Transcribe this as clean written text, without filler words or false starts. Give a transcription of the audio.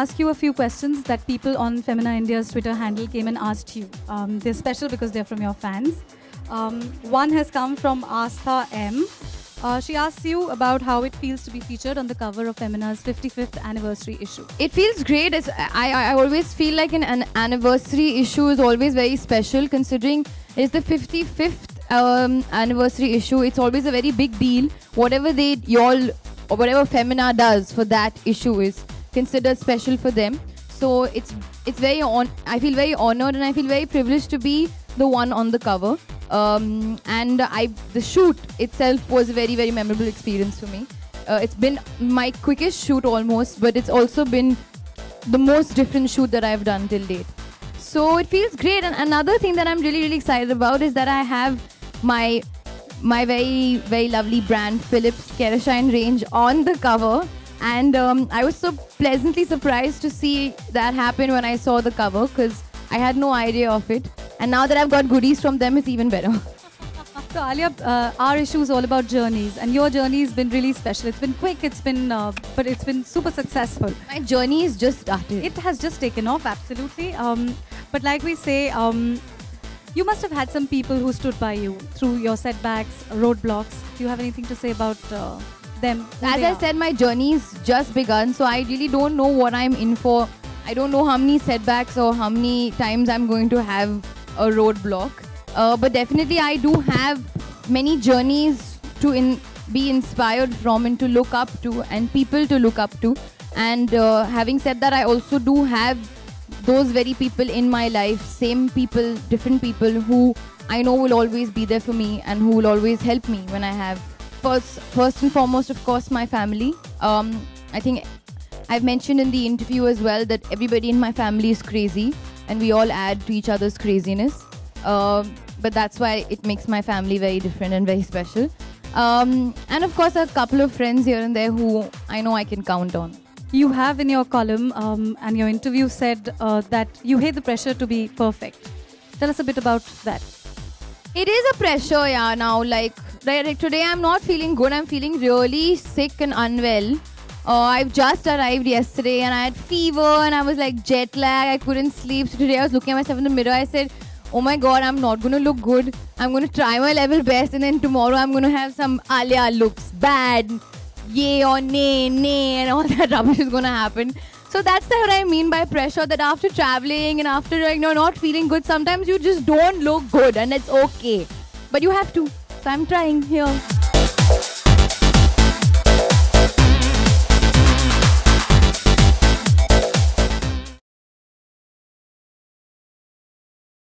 ask you a few questions that people on Femina India's Twitter handle came and asked you. They're special because they're from your fans. One has come from Astha M. She asks you about how it feels to be featured on the cover of Femina's 55th anniversary issue. It feels great. I always feel like an anniversary issue is always very special, considering it's the 55th anniversary issue. It's always a very big deal. Whatever or whatever Femina does for that issue is considered special for them. So it's very I feel very honored and I feel very privileged to be the one on the cover. The shoot itself was a very, very memorable experience for me. It's been my quickest shoot almost, but it's also been the most different shoot that I've done till date. So it feels great. And another thing that I'm really, really excited about is that I have my very, very lovely brand Philips Kerashine range on the cover. And I was so pleasantly surprised to see that happen when I saw the cover, because I had no idea of it. And now that I've got goodies from them, it's even better. So Alia, our issue is all about journeys, and your journey has been really special. It's been quick, but it's been super successful. My journey is just started. It has just taken off, absolutely. But like we say, you must have had some people who stood by you through your setbacks, roadblocks. Do you have anything to say about them? As I said, my journey's just begun, so I really don't know what I'm in for. I don't know how many setbacks or how many times I'm going to have a roadblock. But definitely I do have many journeys to be inspired from and to look up to, and people to look up to. And having said that, I also do have those very people in my life, same people, different people who I know will always be there for me and who will always help me when I have. First and foremost, of course, my family. I think I've mentioned in the interview as well that everybody in my family is crazy and we all add to each other's craziness. But that's why it makes my family very different and very special. And of course, a couple of friends here and there who I know I can count on. You have in your column and your interview said that you hate the pressure to be perfect. Tell us a bit about that. It is a pressure, yeah, now. Like today I'm not feeling good. I'm feeling really sick and unwell. I've just arrived yesterday and I had fever and I was like jet lag. I couldn't sleep. So today I was looking at myself in the mirror. I said, oh my God, I'm not going to look good. I'm going to try my level best, and then tomorrow I'm going to have some Alia looks bad, yay or nay, and all that rubbish is going to happen. So that's what I mean by pressure, that after traveling and after not feeling good, sometimes you just don't look good and it's okay. But you have to. So I'm trying here.